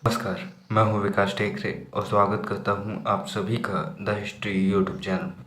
नमस्कार, मैं हूं विकास टेकरे और स्वागत करता हूं आप सभी का द हिस्ट्री यूट्यूब चैनल में।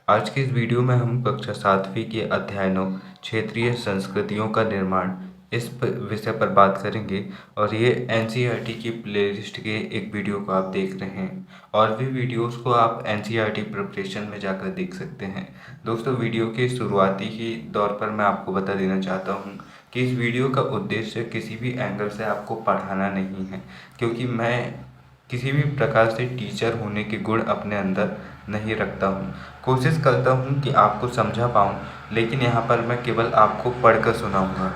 आज की इस वीडियो में हम कक्षा 7वीं के अध्याय 9 क्षेत्रीय संस्कृतियों का निर्माण विषय पर बात करेंगे और ये एनसीईआरटी की प्लेलिस्ट के एक वीडियो को आप देख रहे हैं और भी वीडियोस को आप एनसीईआरटी प्रिपरेशन में जाकर देख सकते हैं। दोस्तों, वीडियो के शुरुआती ही दौर पर मैं आपको बता देना चाहता हूँ कि इस वीडियो का उद्देश्य किसी भी एंगल से आपको पढ़ाना नहीं है, क्योंकि मैं किसी भी प्रकार से टीचर होने के गुण अपने अंदर नहीं रखता हूँ। कोशिश करता हूँ कि आपको समझा पाऊँ, लेकिन यहाँ पर मैं केवल आपको पढ़कर सुनाऊँगा।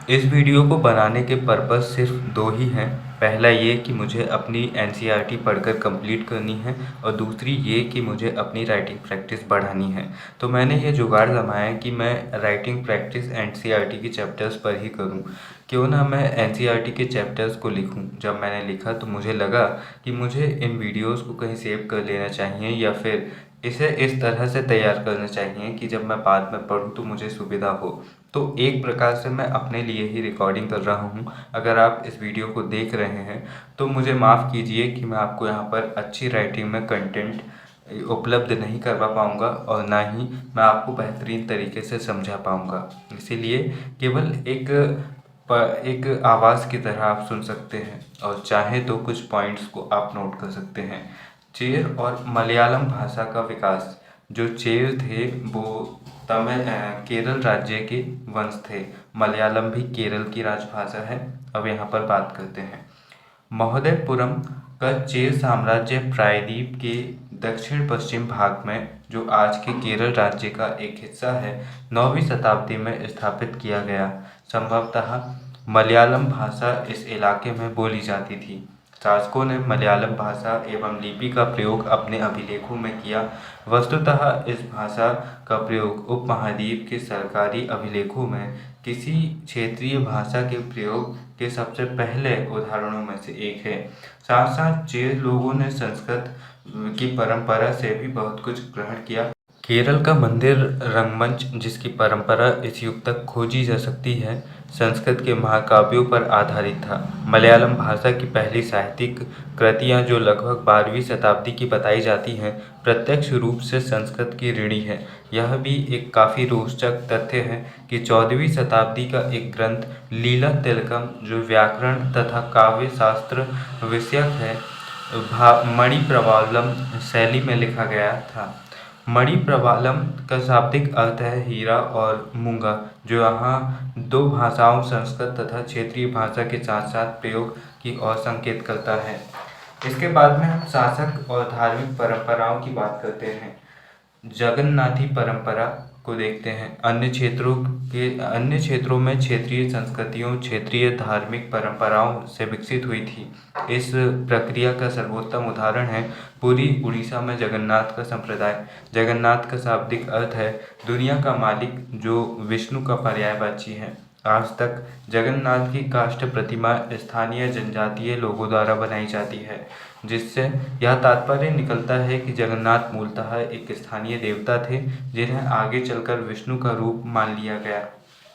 इस वीडियो को बनाने के पर्पस सिर्फ दो ही हैं। पहला ये कि मुझे अपनी एनसीईआरटी पढ़कर कंप्लीट करनी है और दूसरी ये कि मुझे अपनी राइटिंग प्रैक्टिस बढ़ानी है। तो मैंने ये जुगाड़ जमाया कि मैं राइटिंग प्रैक्टिस एनसीईआरटी के चैप्टर्स पर ही करूं। क्यों ना मैं एनसीईआरटी के चैप्टर्स को लिखूं। जब मैंने लिखा तो मुझे लगा कि मुझे इन वीडियोज़ को कहीं सेव कर लेना चाहिए या फिर इसे इस तरह से तैयार करना चाहिए कि जब मैं बाद में पढूं तो मुझे सुविधा हो। तो एक प्रकार से मैं अपने लिए ही रिकॉर्डिंग कर रहा हूँ। अगर आप इस वीडियो को देख रहे हैं तो मुझे माफ़ कीजिए कि मैं आपको यहाँ पर अच्छी राइटिंग में कंटेंट उपलब्ध नहीं करवा पाऊँगा और ना ही मैं आपको बेहतरीन तरीके से समझा पाऊँगा। इसीलिए केवल एक आवाज़ की तरह आप सुन सकते हैं और चाहें तो कुछ पॉइंट्स को आप नोट कर सकते हैं। चेर और मलयालम भाषा का विकास। जो चेर थे वो केरल राज्य के वंश थे। मलयालम भी केरल की राजभाषा है। अब यहाँ पर बात करते हैं। महोदयपुरम का चेर साम्राज्य प्रायद्वीप के दक्षिण पश्चिम भाग में, जो आज के केरल राज्य का एक हिस्सा है, 9वीं शताब्दी में स्थापित किया गया। संभवतः मलयालम भाषा इस इलाके में बोली जाती थी। शासकों ने मलयालम भाषा एवं लिपि का प्रयोग अपने अभिलेखों में किया। वस्तुतः इस भाषा का प्रयोग उपमहाद्वीप के सरकारी अभिलेखों में किसी क्षेत्रीय भाषा के प्रयोग के सबसे पहले उदाहरणों में से एक है। साथ साथ चेर लोगों ने संस्कृत की परंपरा से भी बहुत कुछ ग्रहण किया। केरल का मंदिर रंगमंच, जिसकी परंपरा इस युग तक खोजी जा सकती है, संस्कृत के महाकाव्यों पर आधारित था। मलयालम भाषा की पहली साहित्यिक कृतियाँ, जो लगभग 12वीं शताब्दी की बताई जाती हैं, प्रत्यक्ष रूप से संस्कृत की ऋणी है। यह भी एक काफ़ी रोचक तथ्य है कि 14वीं शताब्दी का एक ग्रंथ लीला तिलकम, जो व्याकरण तथा काव्य शास्त्र विषयक है, मणिप्रवालम शैली में लिखा गया था। मणिप्रवालम का शाब्दिक अर्थ है हीरा और मूंगा, जो यहाँ दो भाषाओं संस्कृत तथा क्षेत्रीय भाषा के साथ साथ प्रयोग की ओर संकेत करता है। इसके बाद में हम शासक और धार्मिक परंपराओं की बात करते हैं। जगन्नाथी परंपरा को देखते हैं। अन्य क्षेत्रों में क्षेत्रीय संस्कृतियों, क्षेत्रीय धार्मिक परंपराओं से विकसित हुई थी। इस प्रक्रिया का सर्वोत्तम उदाहरण है पूरी उड़ीसा में जगन्नाथ का संप्रदाय। जगन्नाथ का शाब्दिक अर्थ है दुनिया का मालिक, जो विष्णु का पर्यायवाची है। आज तक जगन्नाथ की काष्ठ प्रतिमा स्थानीय जनजातीय लोगों द्वारा बनाई जाती है, जिससे यह तात्पर्य निकलता है कि जगन्नाथ मूलतः एक स्थानीय देवता थे, जिन्हें आगे चलकर विष्णु का रूप मान लिया गया।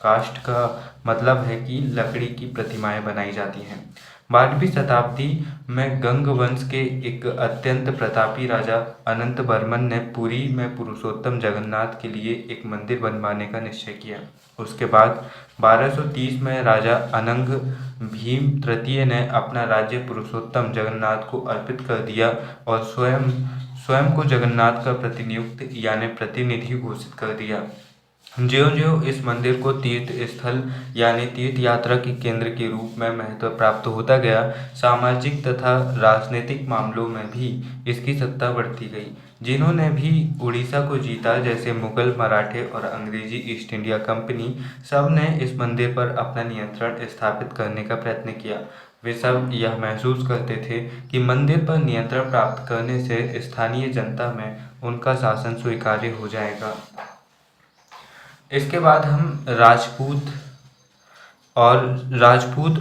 काष्ठ का मतलब है कि लकड़ी की प्रतिमाएं बनाई जाती हैं। 12वीं शताब्दी में गंग वंश के एक अत्यंत प्रतापी राजा अनंत वर्मन ने पुरी में पुरुषोत्तम जगन्नाथ के लिए एक मंदिर बनवाने का निश्चय किया। उसके बाद 1230 में राजा अनंग भीम तृतीय ने अपना राज्य पुरुषोत्तम जगन्नाथ को अर्पित कर दिया और स्वयं को जगन्नाथ का प्रतिनियुक्त यानी प्रतिनिधि घोषित कर दिया। ज्यों-ज्यों इस मंदिर को तीर्थ स्थल यानी तीर्थ यात्रा के केंद्र के रूप में महत्व प्राप्त होता गया, सामाजिक तथा राजनीतिक मामलों में भी इसकी सत्ता बढ़ती गई। जिन्होंने भी उड़ीसा को जीता, जैसे मुगल, मराठे और अंग्रेजी ईस्ट इंडिया कंपनी, सब ने इस मंदिर पर अपना नियंत्रण स्थापित करने का प्रयत्न किया। वे सब यह महसूस करते थे कि मंदिर पर नियंत्रण प्राप्त करने से स्थानीय जनता में उनका शासन स्वीकार्य हो जाएगा। इसके बाद हम राजपूत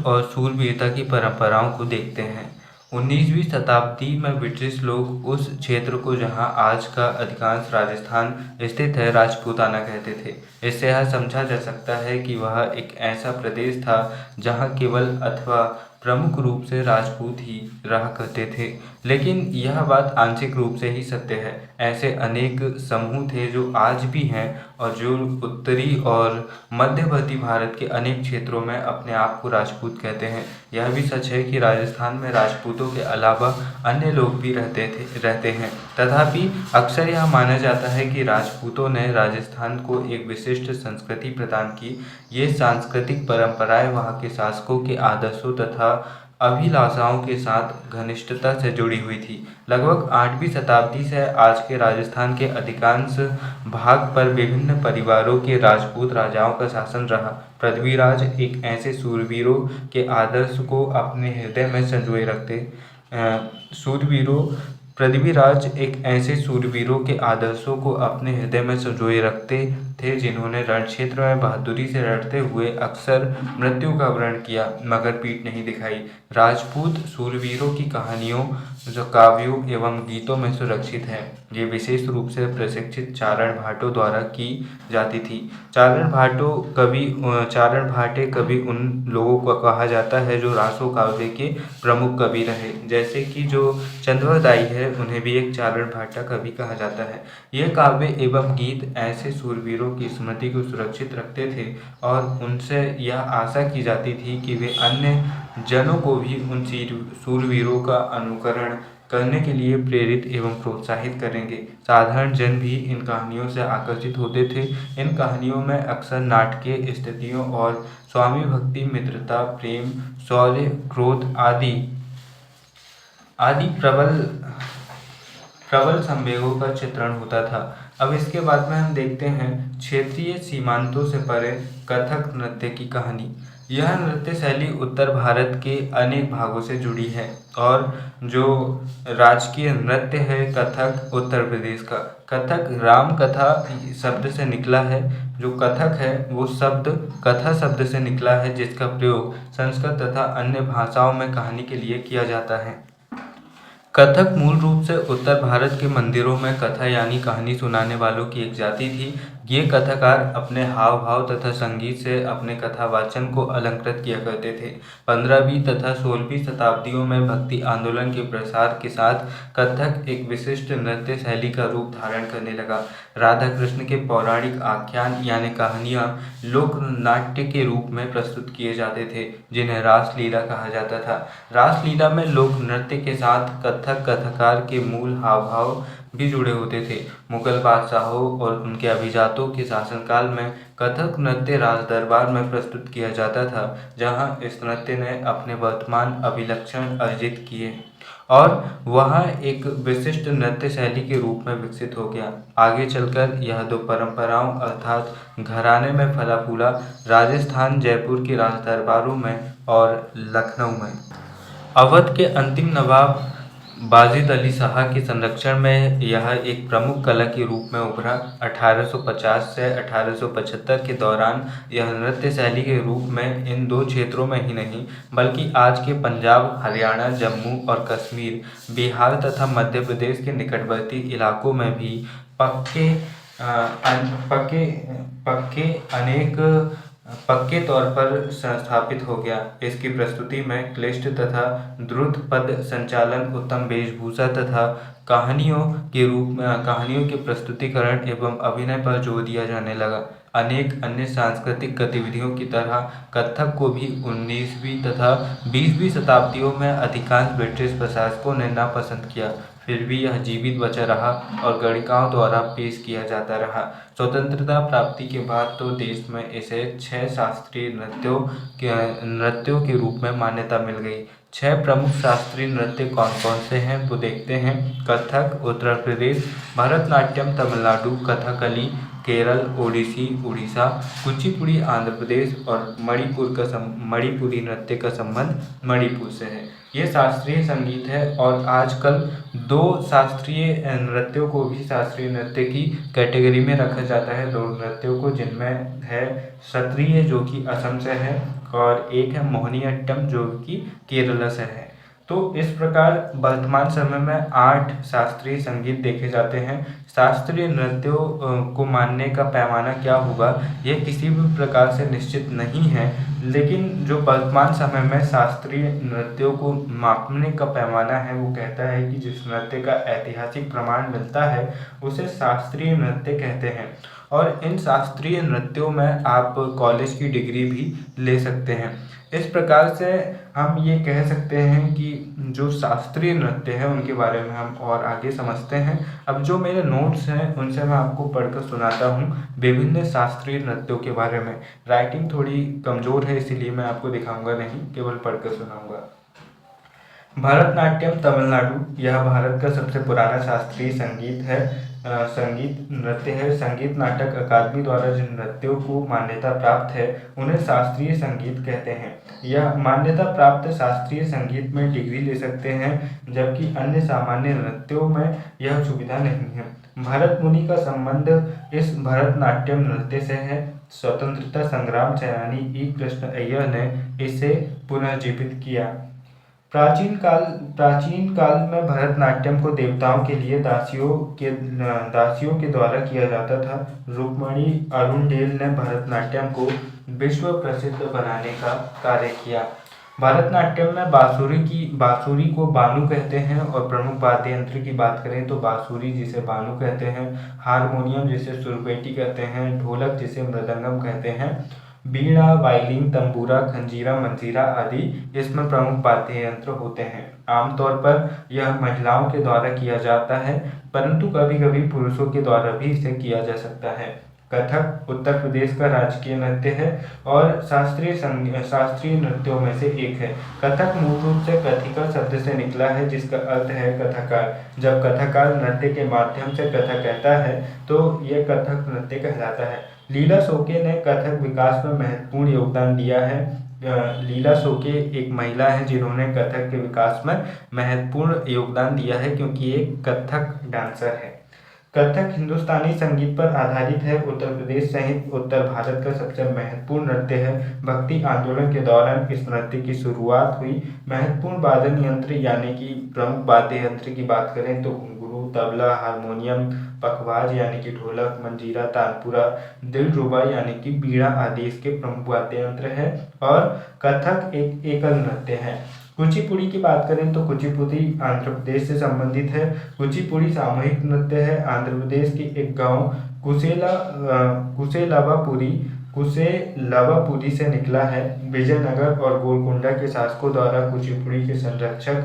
और शूरवीरता की परंपराओं को देखते हैं। 19वीं शताब्दी में ब्रिटिश लोग उस क्षेत्र को, जहां आज का अधिकांश राजस्थान स्थित है, राजपूताना कहते थे। इससे यह समझा जा सकता है कि वह एक ऐसा प्रदेश था जहां केवल अथवा प्रमुख रूप से राजपूत ही रहा करते थे, लेकिन यह बात आंशिक रूप से ही सत्य है। ऐसे अनेक समूह थे जो आज भी हैं और जो उत्तरी और मध्यवर्ती भारत के अनेक क्षेत्रों में अपने आप को राजपूत कहते हैं। यह भी सच है कि राजस्थान में राजपूतों के अलावा अन्य लोग भी रहते हैं। तथापि अक्सर यह माना जाता है कि राजपूतों ने राजस्थान को एक विशिष्ट संस्कृति प्रदान की। ये सांस्कृतिक परंपराएं वहाँ के शासकों के आदर्शों तथा अभिलाषाओं के साथ घनिष्ठता से जुड़ी हुई थी। लगभग 8वीं शताब्दी से आज के राजस्थान के अधिकांश भाग पर विभिन्न परिवारों के राजपूत राजाओं का शासन रहा। पृथ्वीराज एक ऐसे सूरवीरों के आदर्श को अपने हृदय में संजोए रखते सूरवीरों पृथ्वीराज एक ऐसे सूरवीरों के आदर्शों को अपने हृदय में संजोए रखते थे जिन्होंने रणक्षेत्र में बहादुरी से लड़ते हुए अक्सर मृत्यु का वरण किया मगर पीठ नहीं दिखाई। राजपूत सूरवीरों की कहानियों जो काव्यों एवं गीतों में सुरक्षित है। ये विशेष रूप से प्रशिक्षित चारण भाटों द्वारा की जाती थी। चारण भाटे कवि उन लोगों को कहा जाता है जो रासो काव्य के प्रमुख कवि रहे। जैसे कि जो चंद्रवरदाई है उन्हें भी एक चारण भाटा कवि कहा जाता है। ये काव्य एवं गीत ऐसे सूरवीरों की स्मृति को सुरक्षित रखते थे और उनसे यह आशा की जाती थी कि वे अन्य जनों को भी उन सूरवीरों का अनुकरण करने के लिए प्रेरित एवं प्रोत्साहित करेंगे। साधारण जन भी इन कहानियों से आकर्षित होते थे। इन कहानियों में अक्सर नाटकीय स्थितियों और स्वामी भक्ति, मित्रता, प्रेम, शौर्य, क्रोध आदि प्रबल संवेगों का चित्रण होता था। अब इसके बाद में हम देखते हैं क्षेत्रीय सीमांतों से परे कथक नृत्य की कहानी। यह नृत्य शैली उत्तर भारत के अनेक भागों से जुड़ी है और जो राजकीय नृत्य है कथक उत्तर प्रदेश का। कथक राम कथा शब्द से निकला है। जो कथक है वो शब्द कथा शब्द से निकला है जिसका प्रयोग संस्कृत तथा अन्य भाषाओं में कहानी के लिए किया जाता है। कथक मूल रूप से उत्तर भारत के मंदिरों में कथा यानी कहानी सुनाने वालों की एक जाति थी। ये कथाकार अपने हाव भाव तथा संगीत से अपने कथावाचन को अलंकृत किया करते थे। 15वीं तथा 16वीं शताब्दियों में भक्ति आंदोलन के प्रसार के साथ कथक एक विशिष्ट नृत्य शैली का रूप धारण करने लगा। राधा कृष्ण के पौराणिक आख्यान यानी कहानियाँ लोक नाट्य के रूप में प्रस्तुत किए जाते थे जिन्हें रासलीला कहा जाता था। रासलीला में लोक नृत्य के साथ कथक कथाकार के मूल हाव भाव भी जुड़े होते थे। मुगल बादशाहों और उनके अभिजातों के शासनकाल में कथक नृत्य राज दरबार में प्रस्तुत किया जाता था, जहां इस नृत्य ने अपने वर्तमान अभिलक्षण अर्जित किए और वह एक विशिष्ट नृत्य शैली के रूप में विकसित हो गया। आगे चलकर यह दो परंपराओं अर्थात घराने में फला फूला। राजस्थान, जयपुर के राज दरबारों में और लखनऊ में अवध के अंतिम नवाब वाजिद अली शाह के संरक्षण में यह एक प्रमुख कला के रूप में उभरा। 1850 से 1875 के दौरान यह नृत्य शैली के रूप में इन दो क्षेत्रों में ही नहीं बल्कि आज के पंजाब, हरियाणा, जम्मू और कश्मीर, बिहार तथा मध्य प्रदेश के निकटवर्ती इलाकों में भी पक्के तौर पर संस्थापित हो गया। इसकी प्रस्तुति में क्लिष्ट तथा द्रुत पद संचालन, उत्तम वेशभूषा तथा कहानियों के प्रस्तुतिकरण एवं अभिनय पर जोर दिया जाने लगा। अनेक अन्य सांस्कृतिक गतिविधियों की तरह कथक को भी 19वीं तथा 20वीं शताब्दियों में अधिकांश ब्रिटिश प्रशासकों ने नापसंद किया। फिर भी यह जीवित बचा रहा और गणिकाओं द्वारा पेश किया जाता रहा। स्वतंत्रता प्राप्ति के बाद तो देश में इसे 6 शास्त्रीय नृत्यों के रूप में मान्यता मिल गई। 6 प्रमुख शास्त्रीय नृत्य कौन कौन से हैं वो देखते हैं। कथक उत्तर प्रदेश, भरतनाट्यम तमिलनाडु, कथकली केरल, ओडिसी उड़ीसा, कुचिपुड़ी आंध्र प्रदेश और मणिपुरी नृत्य का संबंध मणिपुर से है। ये शास्त्रीय संगीत है और आजकल 2 शास्त्रीय नृत्यों को भी शास्त्रीय नृत्य की कैटेगरी में रखा जाता है। 2 नृत्यों को जिनमें है सत्रिय जो कि असम से है और एक है मोहिनीअट्टम जो कि केरला से है। तो इस प्रकार वर्तमान समय में 8 शास्त्रीय संगीत देखे जाते हैं। शास्त्रीय नृत्यों को मानने का पैमाना क्या होगा, यह किसी भी प्रकार से निश्चित नहीं है, लेकिन जो वर्तमान समय में शास्त्रीय नृत्यों को मापने का पैमाना है वो कहता है कि जिस नृत्य का ऐतिहासिक प्रमाण मिलता है उसे शास्त्रीय नृत्य कहते हैं। और इन शास्त्रीय नृत्यों में आप कॉलेज की डिग्री भी ले सकते हैं। इस प्रकार से हम ये कह सकते हैं कि जो शास्त्रीय नृत्य है उनके बारे में हम और आगे समझते हैं। अब जो मेरे नोट्स हैं उनसे मैं आपको पढ़कर सुनाता हूँ विभिन्न शास्त्रीय नृत्यों के बारे में। राइटिंग थोड़ी कमज़ोर है इसीलिए मैं आपको दिखाऊंगा नहीं, केवल पढ़कर सुनाऊंगा। भरतनाट्यम तमिलनाडु, यह भारत का सबसे पुराना शास्त्रीय संगीत है, संगीत नृत्य है। संगीत नाटक अकादमी द्वारा जिन नृत्यों को मान्यता प्राप्त है उन्हें शास्त्रीय संगीत कहते हैं। यह मान्यता प्राप्त शास्त्रीय संगीत में डिग्री ले सकते हैं, जबकि अन्य सामान्य नृत्यों में यह सुविधा नहीं है। भरत मुनि का संबंध इस भरतनाट्यम नृत्य से है। स्वतंत्रता संग्राम सेनानी ई कृष्ण अय्यर ने इसे पुनर्जीवित किया। प्राचीन काल में भरतनाट्यम को देवताओं के लिए दासियों के द्वारा किया जाता था। रुक्मणी अरुणडेल ने भरतनाट्यम को विश्व प्रसिद्ध बनाने का कार्य किया। भरतनाट्यम में बांसुरी को बानू कहते हैं और प्रमुख वाद्य यंत्र की बात करें तो बांसुरी जिसे बानू कहते हैं, हारमोनियम जिसे सुरपेटी कहते हैं, ढोलक जिसे मृदंगम कहते हैं, वीणा, वायलिन, तंबूरा, खंजीरा, मंजीरा आदि इसमें प्रमुख वाद्य यंत्र होते हैं। आमतौर पर यह महिलाओं के द्वारा किया जाता है, परंतु कभी कभी पुरुषों के द्वारा भी इसे किया जा सकता है। कथक उत्तर प्रदेश का राजकीय नृत्य है और शास्त्रीय नृत्यों में से एक है। कथक मूल रूप से कथिका शब्द से निकला है जिसका अर्थ है कथाकार। जब कथाकार नृत्य के माध्यम से कथा कहता है तो यह कथक नृत्य कहलाता है। लीला शोके ने कथक विकास में महत्वपूर्ण योगदान दिया है। लीला शोके एक महिला है जिन्होंने कथक के विकास में महत्वपूर्ण योगदान दिया है क्योंकि एक कथक डांसर है। कथक हिंदुस्तानी संगीत पर आधारित है। उत्तर प्रदेश सहित उत्तर भारत का सबसे महत्वपूर्ण नृत्य है। भक्ति आंदोलन के दौरान इस नृत्य की शुरुआत हुई। महत्वपूर्ण वादन यंत्र यानी कि प्रमुख वाद्य यंत्र की बात करें तो घुंघरू, तबला, हारमोनियम, पखवाज यानी कि ढोलक, मंजीरा, तानपुरा, दिलरुबा यानी कि बीड़ा आदि इसके प्रमुख वाद्य यंत्र है। और कथक एक एकल नृत्य है। कुचिपुड़ी की बात करें तो कुचिपुड़ी आंध्र प्रदेश से संबंधित है। कुचिपुड़ी सामूहिक नृत्य है। आंध्र प्रदेश के एक गांव कुसेलवापुरी से निकला है। विजयनगर और गोलकुंडा के शासकों द्वारा कुचिपुड़ी के संरक्षक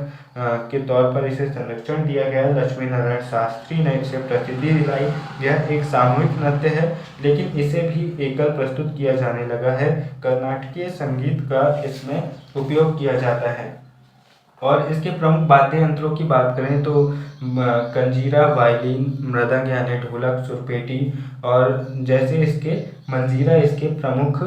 के तौर पर इसे संरक्षण दिया गया। लक्ष्मी नारायण शास्त्री ने इसे प्रसिद्धि दिलाई। यह एक सामूहिक नृत्य है लेकिन इसे भी एकल प्रस्तुत किया जाने लगा है। कर्नाटकीय संगीत का इसमें उपयोग किया जाता है। और इसके प्रमुख वाद्य यंत्रों की बात करें तो कंजीरा, वायलिन, मृदंग यानी ढोलक, सुरपेटी और जैसे इसके मंजीरा इसके प्रमुख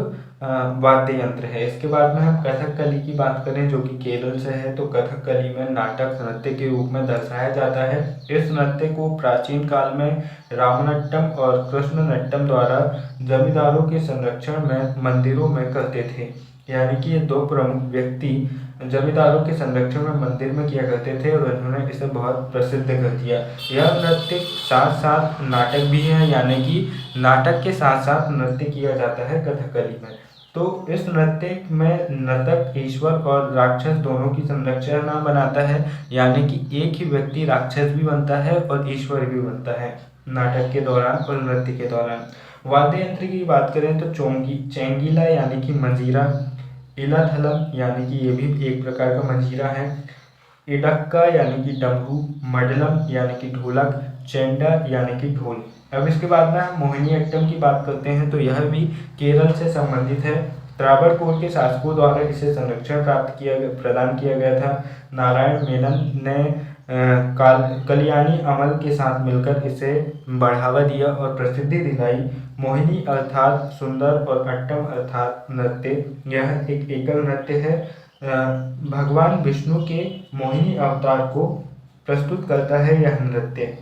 वाद्य यंत्र है। इसके बाद में हम कथकली की बात करें जो कि केरल से है तो कथकली में नाटक नृत्य के रूप में दर्शाया जाता है। इस नृत्य को प्राचीन काल में रामनट्टम और कृष्णनट्टम द्वारा जमींदारों के संरक्षण में मंदिरों में करते थे। यानी कि ये दो प्रमुख व्यक्ति जमींदारों के संरक्षण में मंदिर में किया करते थे और उन्होंने इसे बहुत प्रसिद्ध कर दिया। यह नृत्य साथ साथ नाटक भी है, यानी कि नाटक के साथ साथ नृत्य किया जाता है कथकली में। तो इस नृत्य में नर्तक ईश्वर और राक्षस दोनों की संरचना बनाता है, यानी कि एक ही व्यक्ति राक्षस भी बनता है और ईश्वर भी बनता है नाटक के दौरान और नृत्य के दौरान। वाद्य यंत्र की बात करें तो चेंगीला यानी कि मंजीरा, इलाथलम यानी कि ये भी एक प्रकार का मंजीरा है, इडक्का यानी कि डमरू, मडलम यानी कि ढोलक, चेंडा यानी कि ढोल। अब इसके बाद में हम मोहिनीअट्टम की बात करते हैं तो यह भी केरल से संबंधित है। त्रावणकोर के शासकों द्वारा इसे संरक्षण प्रदान किया गया था। नारायण मेनन ने कल्याणी अमल के साथ मिलकर इसे बढ़ावा दिया और प्रसिद्धि दिलाई। मोहिनी अर्थात सुंदर और अट्टम अर्थात नृत्य, यह एक एकल नृत्य है। भगवान विष्णु के मोहिनी अवतार को प्रस्तुत करता है यह नृत्य।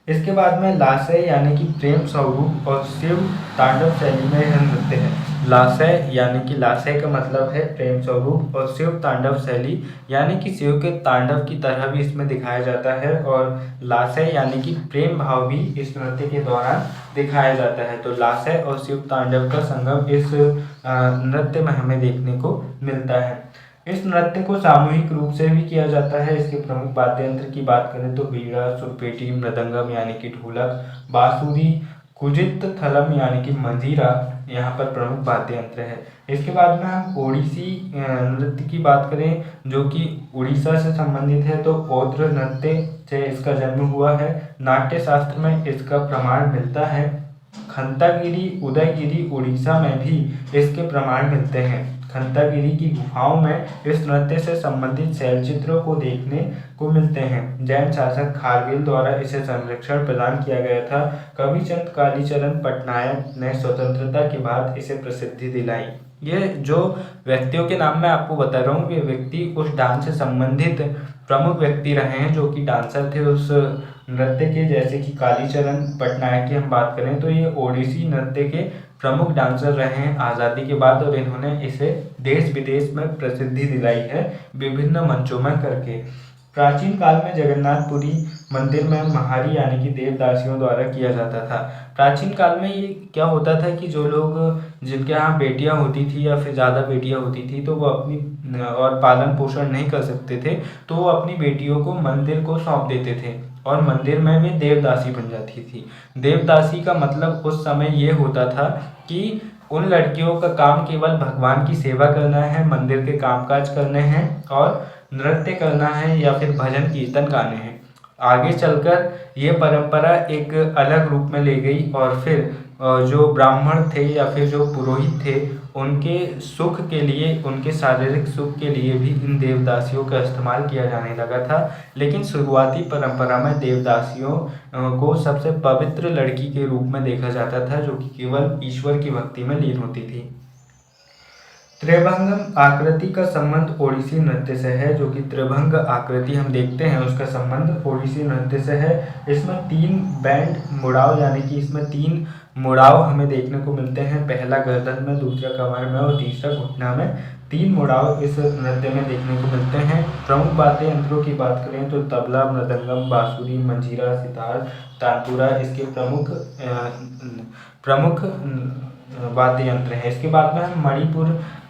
इसके बाद में लास्य यानी कि प्रेम स्वरूप और शिव तांडव शैली में यह नृत्य है। लासय यानी कि लासय का मतलब है प्रेम स्वरूप, और शिव तांडव शैली यानी कि शिव के तांडव की तरह भी इसमें दिखाया जाता है, और लासय यानी कि प्रेम भाव भी इस नृत्य के दौरान दिखाया जाता है। तो लासय और शिव तांडव का संगम इस नृत्य में हमें देखने को मिलता है। इस नृत्य को सामूहिक रूप से भी किया जाता है। इसके प्रमुख वाद्य यंत्र की बात करें तो बीड़ा, सुरपेटी, मृदंगम यानी कि ढोलक, बांसुरी, कुजित, थलम यानी कि मंजीरा यहाँ पर प्रमुख वाद्य यंत्र है। इसके बाद में हम ओडिसी नृत्य की बात करें जो कि उड़ीसा से संबंधित है, तो औद्र नृत्य से इसका जन्म हुआ है। नाट्य शास्त्र में इसका प्रमाण मिलता है। खंतागिरी, उदयगिरी उड़ीसा में भी इसके प्रमाण मिलते हैं। खंतागिरी की गुफाओं में इस नृत्य से संबंधित शैलचित्रों को देखने को मिलते हैं। जैन शासक खारगिल द्वारा इसे संरक्षण प्रदान किया गया था। कविचंद कालीचरण पटनायक ने स्वतंत्रता के बाद इसे प्रसिद्धि दिलाई। ये जो व्यक्तियों के नाम मैं आपको बता रहा हूँ, ये व्यक्ति उस डांस से संबंधित प्रमुख व्यक्ति रहे हैं जो कि डांसर थे उस नृत्य के। जैसे कि कालीचरण पटनायक की हम बात करें तो ये ओडिसी नृत्य के प्रमुख डांसर रहे हैं आज़ादी के बाद, और इन्होंने इसे देश विदेश में प्रसिद्धि दिलाई है विभिन्न मंचों में करके। प्राचीन काल में जगन्नाथपुरी मंदिर में महारी यानी कि देवदासियों द्वारा किया जाता था। प्राचीन काल में ये क्या होता था कि जो लोग जिनके यहाँ बेटियां होती थी या फिर ज़्यादा बेटियां होती थी तो वो अपनी और पालन पोषण नहीं कर सकते थे, तो वो अपनी बेटियों को मंदिर को सौंप देते थे और मंदिर में वे देवदासी बन जाती थी। देवदासी का मतलब उस समय ये होता था कि उन लड़कियों का काम केवल भगवान की सेवा करना है, मंदिर के कामकाज करने हैं और नृत्य करना है या फिर भजन कीर्तन गाने हैं। आगे चलकर ये परंपरा एक अलग रूप में ले गई और फिर जो ब्राह्मण थे या फिर जो पुरोहित थे उनके सुख के लिए, उनके शारीरिक सुख के लिए भी इन देवदासियों का इस्तेमाल किया जाने लगा था। लेकिन शुरुआती परंपरा में देवदासियों को सबसे पवित्र लड़की के रूप में देखा जाता था जो कि केवल ईश्वर की भक्ति में लीन होती थी। त्रिभंगम आकृति का संबंध ओडिसी नृत्य से है, जो कि त्रिभंग आकृति हम देखते हैं उसका संबंध ओडिसी नृत्य से है। इसमें 3 बैंड मुड़ाव यानी कि इसमें 3 मुड़ाव हमें देखने को मिलते हैं। पहला गर्दन में, दूसरा कमर में और तीसरा घुटना में। 3 मुड़ाव इस नृत्य में देखने को मिलते हैं। प्रमुख वाद्य यंत्रों की बात करें तो तबला, मृदंगम, बांसुरी, मंजीरा, सितार, तानपुरा इसके प्रमुख वाद्य यंत्र हैं। इसके बाद में हम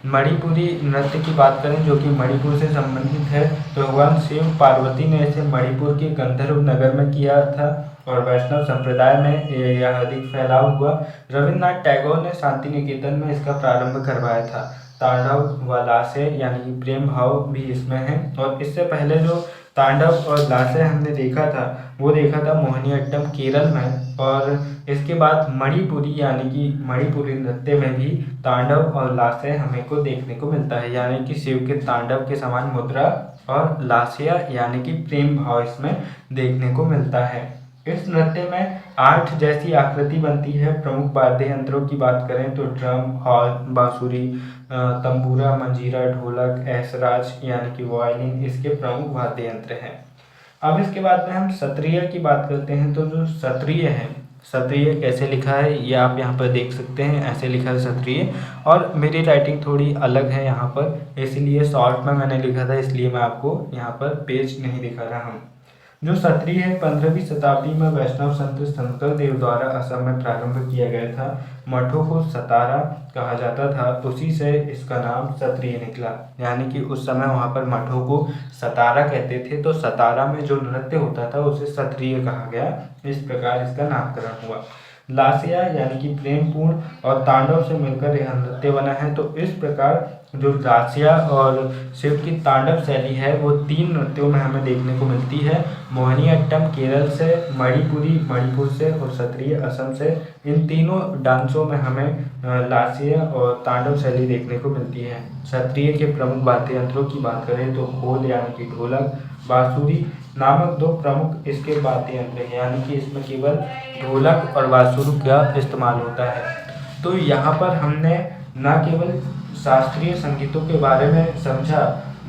मणिपुरी नृत्य की बात करें जो कि मणिपुर से संबंधित है, तो भगवान शिव पार्वती ने इसे मणिपुर के गंधर्व नगर में किया था और वैष्णव संप्रदाय में यह अधिक फैलाव हुआ। रविन्द्रनाथ टैगोर ने शांति निकेतन में इसका प्रारंभ करवाया था। तांडव व लासय यानी कि प्रेम भाव भी इसमें है, और इससे पहले जो तांडव और लासय हमने देखा था वो देखा था मोहिनीअट्टम केरल में, और इसके बाद मणिपुरी यानी कि मणिपुरी नृत्य में भी तांडव और लासय हमें को देखने को मिलता है, यानी कि शिव के तांडव के समान मुद्रा और लास्य यानी कि प्रेम भाव इसमें देखने को मिलता है। इस नृत्य में 8 जैसी आकृति बनती है। प्रमुख वाद्य यंत्रों की बात करें तो ड्रम, हॉर्न, बांसुरी, तंबूरा, मंजीरा, ढोलक, ऐसराज यानी कि वायलिन इसके प्रमुख वाद्य यंत्र हैं। अब इसके बाद में हम सत्रिय की बात करते हैं, तो जो सत्रिय है, सत्रिय कैसे लिखा है ये आप यहाँ पर देख सकते हैं, ऐसे लिखा है सत्रिय, और मेरी राइटिंग थोड़ी अलग है यहाँ पर, इसलिए शॉर्ट में मैंने लिखा था, इसलिए मैं आपको यहाँ पर पेज नहीं दिखा रहा हूँ। जो सत्रिय है 15वीं शताब्दी में वैष्णव संत शंकर देव द्वारा असम में प्रारंभ किया गया था। मठों को सतारा कहा जाता था, उसी से इसका नाम सत्रिय निकला, यानी कि उस समय वहाँ पर मठों को सतारा कहते थे, तो सतारा में जो नृत्य होता था उसे सत्रिय कहा गया, इस प्रकार इसका नामकरण हुआ। लास्या यानी कि प्रेमपूर्ण और तांडव से मिलकर यह नृत्य बना है, तो इस प्रकार जो लास्या और शिव की तांडव शैली है वो 3 नृत्यों में हमें देखने को मिलती है। मोहिनीअट्टम केरल से, मणिपुरी मणिपुर से और सत्रिय असम से। इन तीनों डांसों में हमें लास्या और तांडव शैली देखने को मिलती है। सत्रिय के प्रमुख वाद्य यंत्रों की बात करें तो खोल यानी कि ढोलक, बांसुरी नामक 2 प्रमुख इसके वाद्य यंत्र हैं, यानी कि इसमें केवल ढोलक और बांसुरी का इस्तेमाल होता है। तो यहाँ पर हमने न केवल शास्त्रीय संगीतों के बारे में समझा,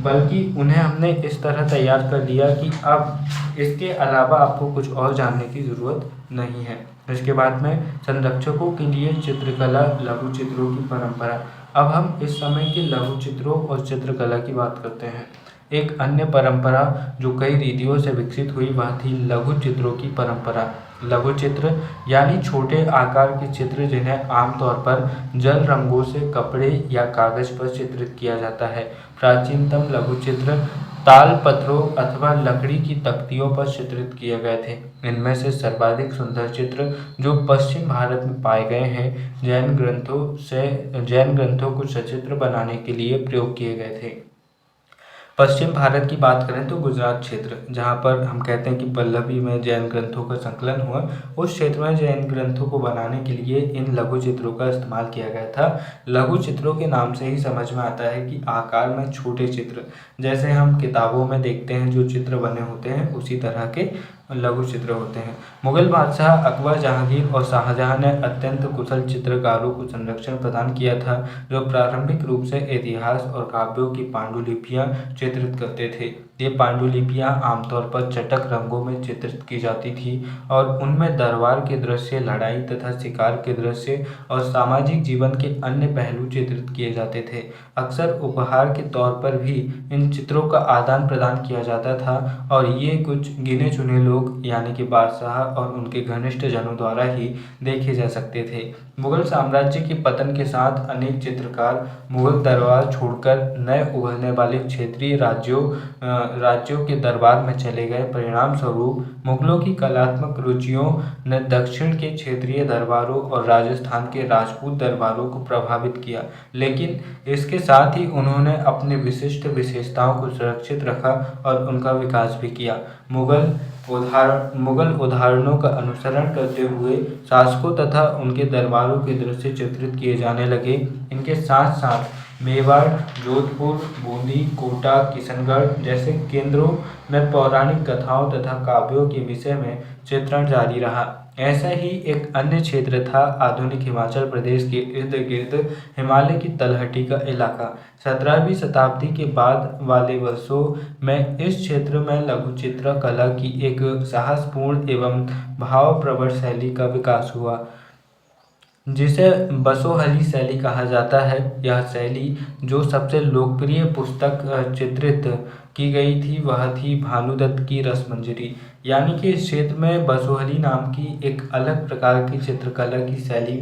बल्कि उन्हें हमने इस तरह तैयार कर दिया कि अब इसके अलावा आपको कुछ और जानने की ज़रूरत नहीं है। इसके बाद में संरक्षकों के लिए चित्रकला लघु चित्रों की परंपरा। अब हम इस समय के लघु चित्रों और चित्रकला की बात करते हैं। एक अन्य परंपरा जो कई रीतियों से विकसित हुई वह थी लघु चित्रों की परंपरा। लघु चित्र यानी छोटे आकार के चित्र जिन्हें आमतौर पर जल रंगों से कपड़े या कागज पर चित्रित किया जाता है। प्राचीनतम लघु चित्र ताल पत्रों अथवा लकड़ी की तख्तियों पर चित्रित किए गए थे। इनमें से सर्वाधिक सुंदर चित्र जो पश्चिम भारत में पाए गए हैं जैन ग्रंथों को सचित्र बनाने के लिए प्रयोग किए गए थे। पश्चिम भारत की बात करें तो गुजरात क्षेत्र, जहाँ पर हम कहते हैं कि पल्लवी में जैन ग्रंथों का संकलन हुआ, उस क्षेत्र में जैन ग्रंथों को बनाने के लिए इन लघु चित्रों का इस्तेमाल किया गया था। लघु चित्रों के नाम से ही समझ में आता है कि आकार में छोटे चित्र, जैसे हम किताबों में देखते हैं जो चित्र बने होते हैं उसी तरह के लघु चित्र होते हैं। मुगल बादशाह अकबर, जहांगीर और शाहजहां ने अत्यंत कुशल चित्रकारों को संरक्षण प्रदान किया था, जो प्रारंभिक रूप से इतिहास और काव्यों की पांडुलिपियां चित्रित करते थे। ये पांडुलिपियां आमतौर पर चटक रंगों में चित्रित की जाती थी और उनमें दरबार के दृश्य, लड़ाई तथा शिकार के दृश्य और सामाजिक जीवन के अन्य पहलू चित्रित किए जाते थे। अक्सर उपहार के तौर पर भी इन चित्रों का आदान प्रदान किया जाता था और ये कुछ गिने चुने लोग यानी कि बादशाह और उनके घनिष्ठ जनों द्वारा ही देखे जा सकते थे। मुगल साम्राज्य के पतन के साथ अनेक चित्रकार मुगल दरबार छोड़कर नए उभरने वाले क्षेत्रीय राज्यों के दरबार में चले गए। परिणाम स्वरूप मुगलों की कलात्मक रुचियों ने दक्षिण के क्षेत्रीय दरबारों और राजस्थान के राजपूत दरबारों को प्रभावित किया, लेकिन इसके साथ ही उन्होंने अपनी विशिष्ट विशेषताओं को सुरक्षित रखा और उनका विकास भी किया। मुगल उदाहरणों का अनुसरण करते हुए शासकों तथा उनके दरबारों के दृश्य चित्रित किए जाने लगे। इनके साथ साथ मेवाड़, जोधपुर, बूंदी, कोटा, किशनगढ़ जैसे केंद्रों में पौराणिक कथाओं तथा काव्यों के विषय में चित्रण जारी रहा। ऐसा ही एक अन्य क्षेत्र था आधुनिक हिमाचल प्रदेश के इर्द गिर्द हिमालय की तलहटी का इलाका। 17वीं शताब्दी के बाद वाले वर्षों में इस क्षेत्र में लघु चित्र कला की एक साहसपूर्ण एवं भावप्रवण शैली का विकास हुआ, जिसे बसोहली शैली कहा जाता है। यह शैली जो सबसे लोकप्रिय पुस्तक चित्रित की गई थी वह थी भानुदत्त की रसमंजरी। यानी कि इस क्षेत्र में बसोहली नाम की एक अलग प्रकार की चित्रकला की शैली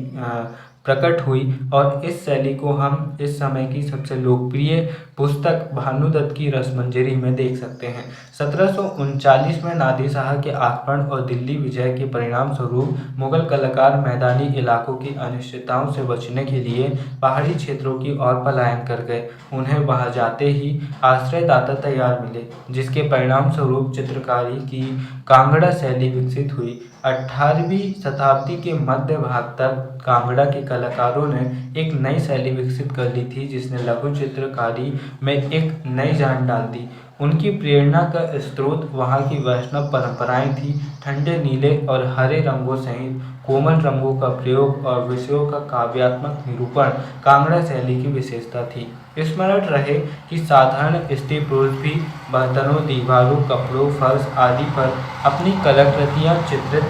प्रकट हुई और इस शैली को हम इस समय की सबसे लोकप्रिय पुस्तक भानुदत्त की रसमंजरी में देख सकते हैं। 1739 में नादिर शाह के आक्रमण और दिल्ली विजय के परिणाम स्वरूप मुगल कलाकार मैदानी इलाकों की अनिश्चितताओं से बचने के लिए पहाड़ी क्षेत्रों की ओर पलायन कर गए। उन्हें वहां जाते ही आश्रयदाता तैयार मिले, जिसके परिणाम स्वरूप चित्रकारी की कांगड़ा शैली विकसित हुई। 18वीं शताब्दी के मध्य भाग तक कांगड़ा के कलाकारों ने एक नई शैली विकसित कर ली थी, जिसने लघु चित्रकारी में एक नई जान डाल दी। उनकी प्रेरणा का स्रोत वहाँ की वैष्णव परंपराएं थी। ठंडे नीले और हरे रंगों सहित कोमल रंगों का प्रयोग और विषयों का काव्यात्मक निरूपण कांगड़ा शैली की विशेषता थी। स्मरण रहे कि साधारण स्त्री पुरुष भी बर्तनों, दीवारों, कपड़ों, फर्श आदि पर अपनी कलाकृतियाँ चित्रित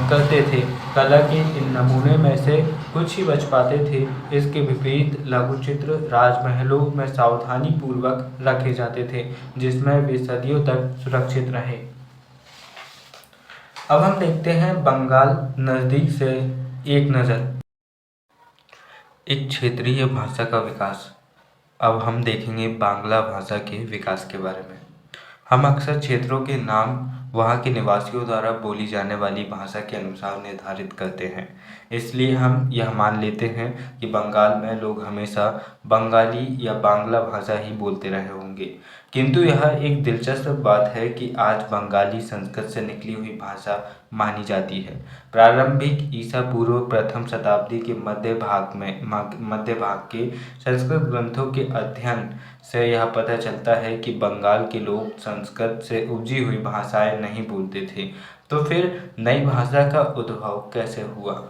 करते थे। कला के इन नमूने में से कुछ ही बच पाते थे। इसके विपरीत लघु चित्र राजमहलों में सावधानी पूर्वक रखे जाते थे, जिसमें वे सदियों तक सुरक्षित रहे। अब हम देखते हैं बंगाल नज़दीक से एक नज़र, एक क्षेत्रीय भाषा का विकास। अब हम देखेंगे बांग्ला भाषा के विकास के बारे में। हम अक्सर क्षेत्रों के नाम वहाँ के निवासियों द्वारा बोली जाने वाली भाषा के अनुसार निर्धारित करते हैं, इसलिए हम यह मान लेते हैं कि बंगाल में लोग हमेशा बंगाली या बांग्ला भाषा ही बोलते रहे होंगे। किंतु यह एक दिलचस्प बात है कि आज बंगाली संस्कृत से निकली हुई भाषा मानी जाती है। प्रारंभिक ईसा पूर्व प्रथम शताब्दी के मध्य भाग के संस्कृत ग्रंथों के अध्ययन से यह पता चलता है कि बंगाल के लोग संस्कृत से उपजी हुई भाषाएं नहीं बोलते थे। तो फिर नई भाषा का उद्भव कैसे हुआ?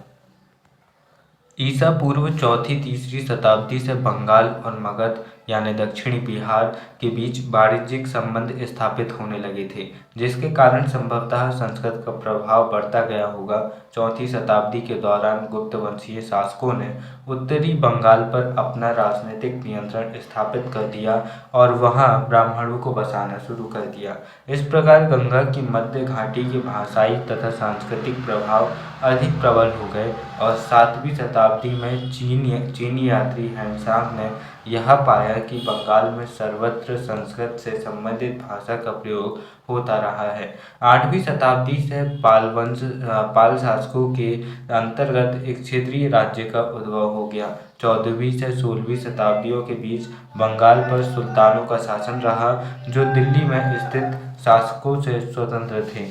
ईसा पूर्व चौथी तीसरी शताब्दी से बंगाल और मगध यानी दक्षिणी बिहार के बीच वाणिज्यिक संबंध स्थापित होने लगे थे, जिसके कारण संभवतः संस्कृत का प्रभाव बढ़ता गया होगा। चौथी शताब्दी के दौरान गुप्त वंशीय शासकों ने उत्तरी बंगाल पर अपना राजनीतिक नियंत्रण स्थापित कर दिया और वहां ब्राह्मणों को बसाना शुरू कर दिया। इस प्रकार गंगा की मध्य घाटी के भाषाई तथा सांस्कृतिक प्रभाव अधिक प्रबल हो गए और 7वीं शताब्दी में चीनी यात्री ह्वेनसांग ने यह पाया कि बंगाल में सर्वत्र संस्कृत से संबंधित भाषा का प्रयोग होता रहा है। 8वीं शताब्दी से पाल शासकों के अंतर्गत एक क्षेत्रीय राज्य का उद्भव हो गया। 14वीं से 16वीं शताब्दियों के बीच बंगाल पर सुल्तानों का शासन रहा, जो दिल्ली में स्थित शासकों से स्वतंत्र थे।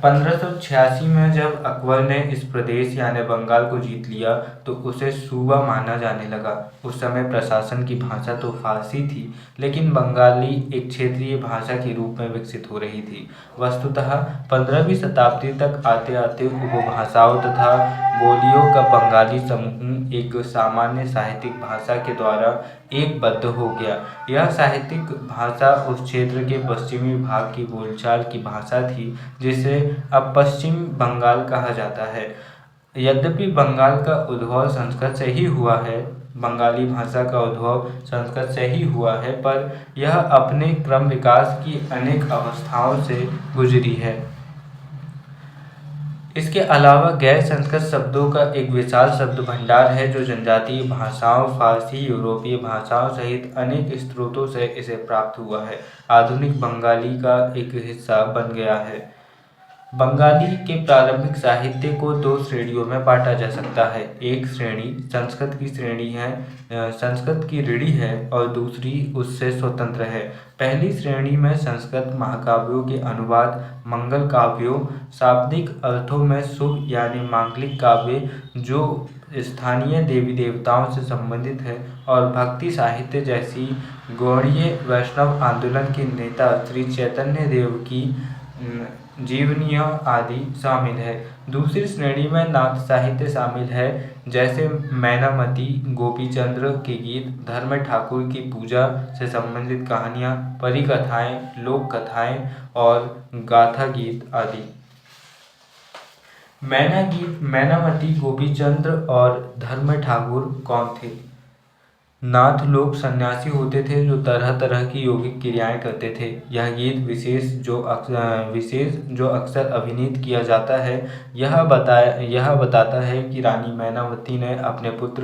1586 में जब अकबर ने इस प्रदेश यानी बंगाल को जीत लिया तो उसे सूबा माना जाने लगा। उस समय प्रशासन की भाषा तो फारसी थी, लेकिन बंगाली एक क्षेत्रीय भाषा के रूप में विकसित हो रही थी। वस्तुतः 15वीं शताब्दी तक आते आते उपभाषाओं तथा बोलियों का बंगाली समूह एक सामान्य साहित्यिक भाषा के द्वारा एकबद्ध हो गया। यह साहित्यिक भाषा उस क्षेत्र के पश्चिमी भाग की बोलचाल की भाषा थी, जिसे अब पश्चिम बंगाल कहा जाता है। यद्यपि बंगाल का उद्भव संस्कृत से ही हुआ है, बंगाली भाषा का उद्भव संस्कृत से ही हुआ है, पर यह अपने क्रम विकास की अनेक अवस्थाओं से गुजरी है। इसके अलावा गैर संस्कृत शब्दों का एक विशाल शब्द भंडार है, जो जनजातीय भाषाओं, फारसी, यूरोपीय भाषाओं सहित अनेक स्रोतों से इसे प्राप्त हुआ है। आधुनिक बंगाली का एक हिस्सा बन गया है। बंगाली के प्रारंभिक साहित्य को 2 श्रेणियों में बांटा जा सकता है। एक श्रेणी संस्कृत की श्रेणी है, संस्कृत की ऋणी है और दूसरी उससे स्वतंत्र है। पहली श्रेणी में संस्कृत महाकाव्यों के अनुवाद, मंगल काव्यों, शाब्दिक अर्थों में शुभ यानी मांगलिक काव्य जो स्थानीय देवी देवताओं से संबंधित है, और भक्ति साहित्य जैसी गौड़ीय वैष्णव आंदोलन के नेता श्री चैतन्य देव की जीवनियाँ आदि शामिल है। दूसरी श्रेणी में नाथ साहित्य शामिल है, जैसे मैनामती, गोपीचंद्र के गीत, धर्म ठाकुर की पूजा से संबंधित कहानियाँ, परी कथाएँ, लोक कथाएँ और गाथा गीत आदि। मैनामती, गोपीचंद्र और धर्म ठाकुर कौन थे? नाथ लोग सन्यासी होते थे जो तरह तरह की यौगिक क्रियाएं करते थे। यह गीत विशेष जो अक्सर अभिनीत किया जाता है, यह बताता है कि रानी मैनावती ने अपने पुत्र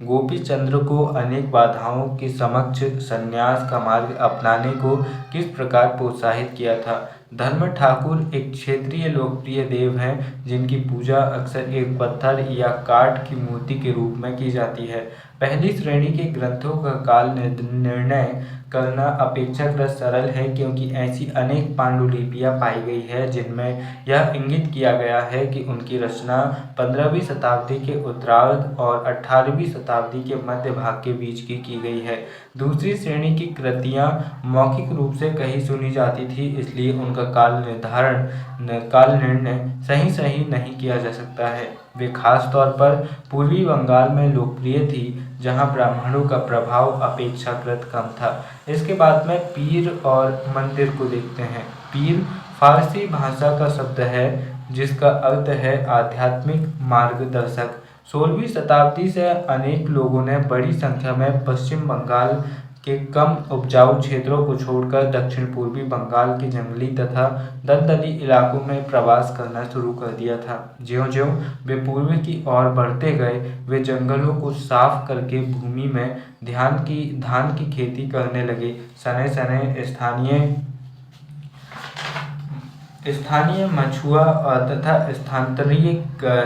गोपीचंद्र को अनेक बाधाओं के समक्ष संन्यास का मार्ग अपनाने को किस प्रकार प्रोत्साहित किया था। धर्म ठाकुर एक क्षेत्रीय लोकप्रिय देव हैं, जिनकी पूजा अक्सर एक पत्थर या काठ की मूर्ति के रूप में की जाती है। पहली श्रेणी के ग्रंथों का काल निर्णय करना अपेक्षाकृत सरल है, क्योंकि ऐसी अनेक पांडुलिपियां पाई गई है जिनमें यह इंगित किया गया है कि उनकी रचना 15वीं शताब्दी के उत्तरार्ध और 18वीं शताब्दी के मध्य भाग के बीच की गई है। दूसरी श्रेणी की कृतियां मौखिक रूप से कही सुनी जाती थी, इसलिए उनका काल निर्णय सही नहीं किया जा सकता है। वे खास तौर पर पूर्वी बंगाल में लोकप्रिय थी, जहां ब्राह्मणों का प्रभाव अपेक्षाकृत कम था। इसके बाद में पीर और मंदिर को देखते हैं। पीर फारसी भाषा का शब्द है, जिसका अर्थ है आध्यात्मिक मार्गदर्शक। 16वीं शताब्दी से अनेक लोगों ने बड़ी संख्या में पश्चिम बंगाल के कम उपजाऊ क्षेत्रों को छोड़कर दक्षिण पूर्वी बंगाल के जंगली तथा दलदली इलाकों में प्रवास करना शुरू कर दिया था। ज्यों-ज्यों वे पूर्व की ओर बढ़ते गए, वे जंगलों को साफ करके भूमि में धान की खेती करने लगे। शनै-शनै स्थानीय मछुआ तथा स्थानांतरीय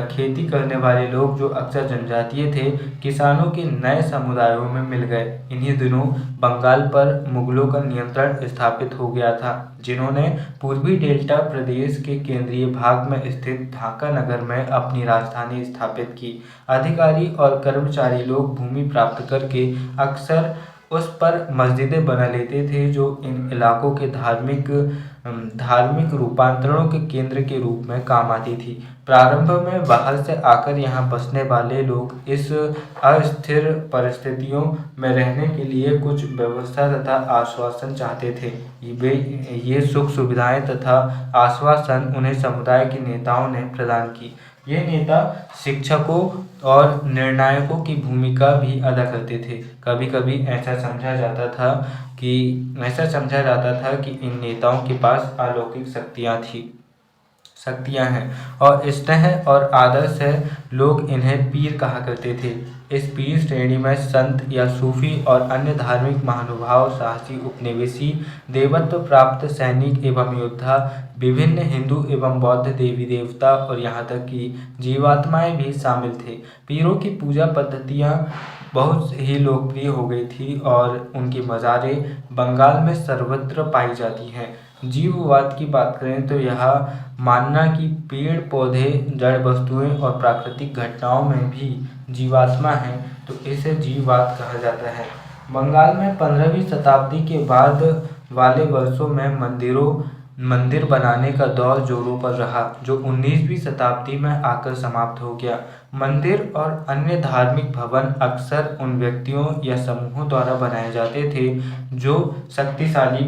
खेती करने वाले लोग, जो अक्सर जनजातीय थे, किसानों के नए समुदायों में मिल गए। इन्हीं दिनों बंगाल पर मुगलों का नियंत्रण स्थापित हो गया था, जिन्होंने पूर्वी डेल्टा प्रदेश के केंद्रीय भाग में स्थित ढाका नगर में अपनी राजधानी स्थापित की। अधिकारी और कर्मचारी लोग भूमि प्राप्त करके अक्सर उस पर मस्जिदें बना लेते थे, जो इन इलाकों के धार्मिक रूपांतरणों के केंद्र के रूप में काम आती थी। प्रारंभ में बाहर से आकर यहाँ बसने वाले लोग इस अस्थिर परिस्थितियों में रहने के लिए कुछ व्यवस्था तथा आश्वासन चाहते थे। ये सुख सुविधाएं तथा आश्वासन उन्हें समुदाय के नेताओं ने प्रदान की। ये नेता शिक्षकों और निर्णायकों की भूमिका भी अदा करते थे। कभी कभी ऐसा समझा जाता था कि इन नेताओं के पास अलौकिक शक्तियां हैं और स्नेह और आदर से लोग इन्हें पीर कहा करते थे। इस पीर श्रेणी में संत या सूफी और अन्य धार्मिक महानुभाव, साहसी उपनिवेशी, देवत्व प्राप्त सैनिक एवं योद्धा, विभिन्न हिंदू एवं बौद्ध देवी देवता और यहाँ तक कि जीवात्माएं भी शामिल थे। पीरों की पूजा पद्धतियाँ बहुत ही लोकप्रिय हो गई थी और उनकी मज़ारें बंगाल में सर्वत्र पाई जाती हैं। जीववाद की बात करें तो यह मानना कि पेड़ पौधे, जड़ वस्तुएं और प्राकृतिक घटनाओं में भी जीवात्मा है, तो इसे जीववाद कहा जाता है। बंगाल में 15वीं शताब्दी के बाद वाले वर्षों में मंदिर बनाने का दौर जोरों पर रहा, जो 19वीं शताब्दी में आकर समाप्त हो गया। मंदिर और अन्य धार्मिक भवन अक्सर उन व्यक्तियों या समूहों द्वारा बनाए जाते थे जो शक्तिशाली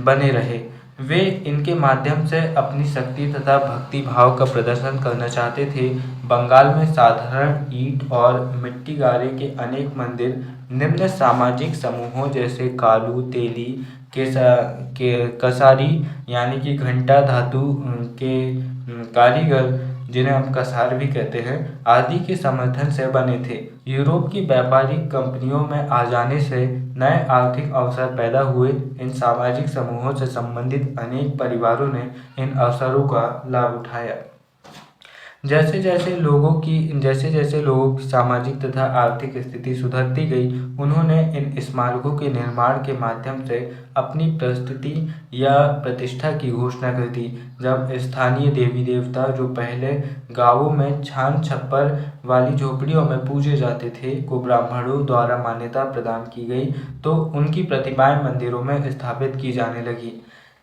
बने रहे। वे इनके माध्यम से अपनी शक्ति तथा भक्ति भाव का प्रदर्शन करना चाहते थे। बंगाल में साधारण ईंट और मिट्टी गारे के अनेक मंदिर निम्न सामाजिक समूहों जैसे कालू, तेली, कसारी यानी कि घंटा धातु के कारीगर, जिन्हें हम कसार भी कहते हैं, आदि के समर्थन से बने थे। यूरोप की व्यापारिक कंपनियों में आ जाने से नए आर्थिक अवसर पैदा हुए। इन सामाजिक समूहों से संबंधित अनेक परिवारों ने इन अवसरों का लाभ उठाया। जैसे जैसे लोगों की सामाजिक तथा आर्थिक स्थिति सुधरती गई, उन्होंने इन स्मारकों के निर्माण के माध्यम से अपनी प्रस्तुति या प्रतिष्ठा की घोषणा कर दी। जब स्थानीय देवी देवता, जो पहले गांवों में छान छप्पर वाली झोपड़ियों में पूजे जाते थे, को ब्राह्मणों द्वारा मान्यता प्रदान की गई, तो उनकी प्रतिमाएं मंदिरों में स्थापित की जाने लगी।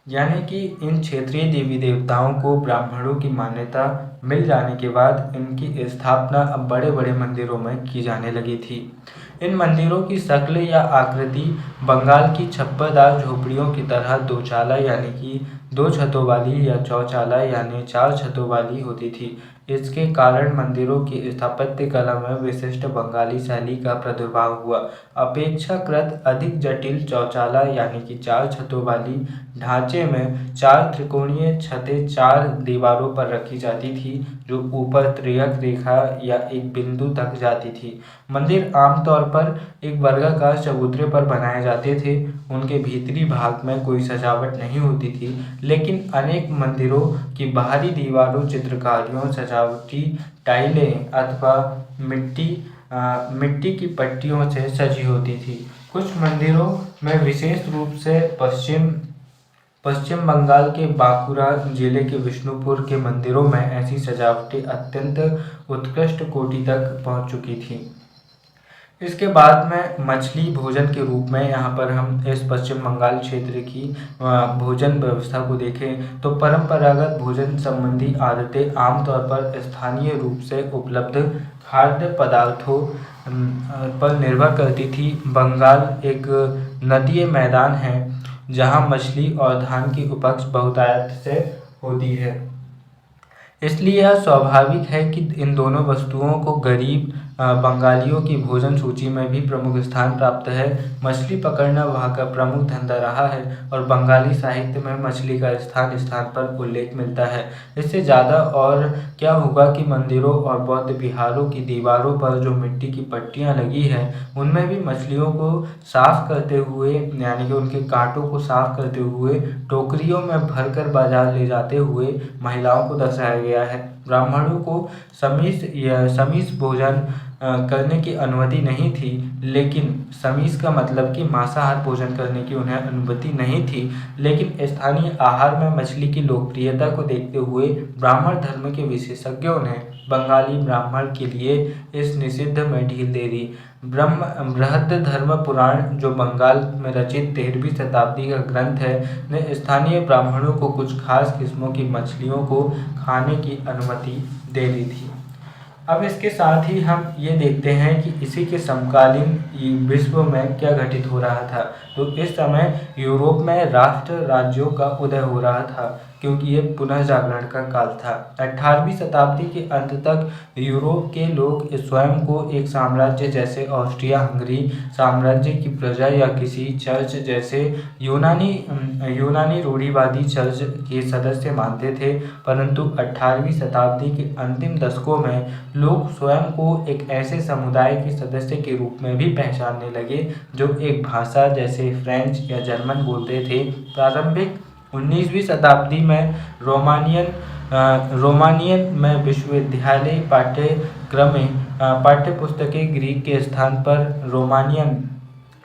यानी कि इन क्षेत्रीय देवी देवताओं को ब्राह्मणों की मान्यता मिल जाने के बाद इनकी स्थापना अब बड़े बड़े मंदिरों में की जाने लगी थी। इन मंदिरों की शक्ल या आकृति बंगाल की छप्परदार झोपड़ियों की तरह दो चाला यानी कि 2 छतों वाली या चौचाला यानी 4 छतों वाली होती थी। इसके कारण मंदिरों की स्थापत्य कला में विशिष्ट बंगाली शैली का प्रादुर्भाव हुआ। अपेक्षाकृत अधिक जटिल चौचाला यानी कि 4 छतों वाली ढांचे में 4 त्रिकोणीय छतें 4 दीवारों पर रखी जाती थी, जो ऊपर त्रियक रेखा या एक बिंदु तक जाती थी। मंदिर आमतौर पर एक वर्गाकार चबूतरे पर बनाए जाते थे। उनके भीतरी भाग में कोई सजावट नहीं होती थी, लेकिन अनेक मंदिरों की बाहरी दीवारों चित्रकारियों, सजावटी टाइलें अथवा मिट्टी की पट्टियों से सजी होती थी। कुछ मंदिरों में, विशेष रूप से पश्चिम बंगाल के बांकुरा जिले के विष्णुपुर के मंदिरों में, ऐसी सजावटें अत्यंत उत्कृष्ट कोटि तक पहुंच चुकी थी। इसके बाद में मछली भोजन के रूप में यहाँ पर हम इस पश्चिम बंगाल क्षेत्र की भोजन व्यवस्था को देखें तो परंपरागत भोजन संबंधी आदतें आमतौर पर स्थानीय रूप से उपलब्ध खाद्य पदार्थों पर निर्भर करती थी। बंगाल एक नदीय मैदान है जहाँ मछली और धान की उपज बहुतायत से होती है, इसलिए यह स्वाभाविक है कि इन दोनों वस्तुओं को गरीब बंगालियों की भोजन सूची में भी प्रमुख स्थान प्राप्त है। मछली पकड़ना वहाँ का प्रमुख धंधा रहा है और बंगाली साहित्य में मछली का स्थान स्थान पर उल्लेख मिलता है। इससे ज़्यादा और क्या होगा कि मंदिरों और बौद्ध विहारों की दीवारों पर जो मिट्टी की पट्टियाँ लगी हैं, उनमें भी मछलियों को साफ करते हुए, यानी कि उनके कांटों को साफ करते हुए टोकरियों में भरकर बाजार ले जाते हुए महिलाओं को दर्शाया गया है। ब्राह्मणों को समीस भोजन करने की अनुमति नहीं थी, लेकिन समीस का मतलब कि मांसाहार भोजन करने की उन्हें अनुमति नहीं थी। लेकिन स्थानीय आहार में मछली की लोकप्रियता को देखते हुए ब्राह्मण धर्म के विशेषज्ञों ने बंगाली ब्राह्मण के लिए इस निषिद्ध में ढील दे दी। बृहद धर्म पुराण, जो बंगाल में रचित 13वीं शताब्दी का ग्रंथ है, ने स्थानीय ब्राह्मणों को कुछ खास किस्मों की मछलियों को खाने की अनुमति दे दी थी। अब इसके साथ ही हम ये देखते हैं कि इसी के समकालीन विश्व में क्या घटित हो रहा था। तो इस समय यूरोप में राष्ट्र राज्यों का उदय हो रहा था, क्योंकि ये पुनः जागरण का काल था। 18वीं शताब्दी के अंत तक यूरोप के लोग स्वयं को एक साम्राज्य जैसे ऑस्ट्रिया हंगरी साम्राज्य की प्रजा या किसी चर्च जैसे यूनानी रूढ़िवादी चर्च के सदस्य मानते थे। परंतु 18वीं शताब्दी के अंतिम दशकों में लोग स्वयं को एक ऐसे समुदाय के सदस्य के रूप में भी पहचानने लगे जो एक भाषा जैसे फ्रेंच या जर्मन बोलते थे। प्रारंभिक 19वीं शताब्दी में रोमानियन में विश्वविद्यालय पाठ्यक्रम में पाठ्यपुस्तकें ग्रीक के स्थान पर रोमानियन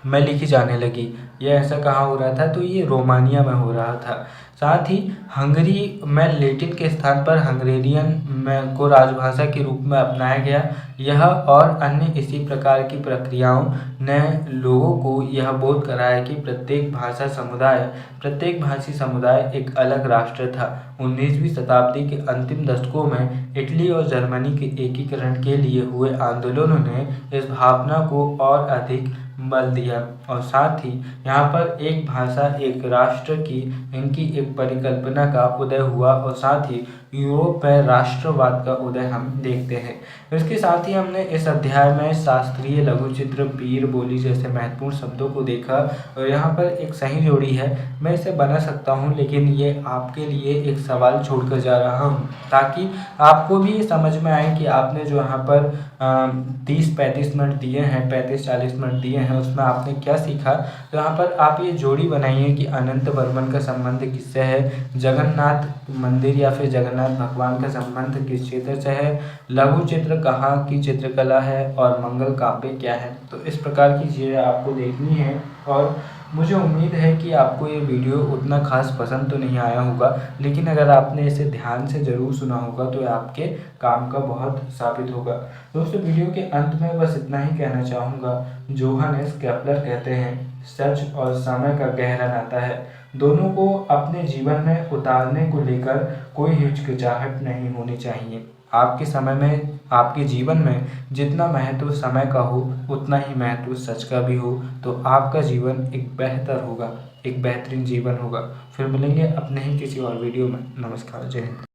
में लिखी जाने लगी। यह ऐसा कहाँ हो रहा था? तो ये रोमानिया में हो रहा था। साथ ही हंगरी में लैटिन के स्थान पर हंगेरियन में को राजभाषा के रूप में अपनाया गया। यह और अन्य इसी प्रकार की प्रक्रियाओं ने लोगों को यह बोध कराया कि प्रत्येक भाषी समुदाय एक अलग राष्ट्र था। 19वीं शताब्दी के अंतिम दशकों में इटली और जर्मनी के एकीकरण के लिए हुए आंदोलनों ने इस भावना को और अधिक बल दिया, और साथ ही यहाँ पर एक भाषा एक राष्ट्र की इनकी एक परिकल्पना का उदय हुआ, और साथ ही यूरोप में राष्ट्रवाद का उदय हम देखते हैं। इसके साथ ही हमने इस अध्याय में शास्त्रीय लघुचित्र, पीर बोली जैसे महत्वपूर्ण शब्दों को देखा, और यहाँ पर एक सही जोड़ी है। मैं इसे बना सकता हूँ, लेकिन ये आपके लिए एक सवाल छोड़कर जा रहा हूँ ताकि आपको भी ये समझ में आए कि आपने जो यहाँ पर 30-35 मिनट दिए हैं, 35-40 मिनट दिए हैं, उसमें आपने क्या सीखा। तो यहाँ पर आप ये जोड़ी बनाइए कि अनंत वर्मन का संबंध किससे है, जगन्नाथ मंदिर या फिर जगन्नाथ भगवान का संबंध किस क्षेत्र से है, लघु चित्र कहाँ की चित्रकला है, और मंगल काव्य क्या है। तो इस प्रकार की चीज़ें आपको देखनी है, और मुझे उम्मीद है कि आपको ये वीडियो उतना खास पसंद तो नहीं आया होगा, लेकिन अगर आपने इसे ध्यान से ज़रूर सुना होगा तो ये आपके काम का बहुत साबित होगा। दोस्तों, वीडियो के अंत में बस इतना ही कहना चाहूँगा। जोहानेस केपलर कहते हैं, सच और समय का गहरा नाता है। दोनों को अपने जीवन में उतारने को लेकर कोई हिचकिचाहट नहीं होनी चाहिए। आपके जीवन में जितना महत्व समय का हो, उतना ही महत्व सच का भी हो, तो आपका जीवन एक बेहतर होगा, एक बेहतरीन जीवन होगा। फिर मिलेंगे अपने ही किसी और वीडियो में। नमस्कार, जय हिंद।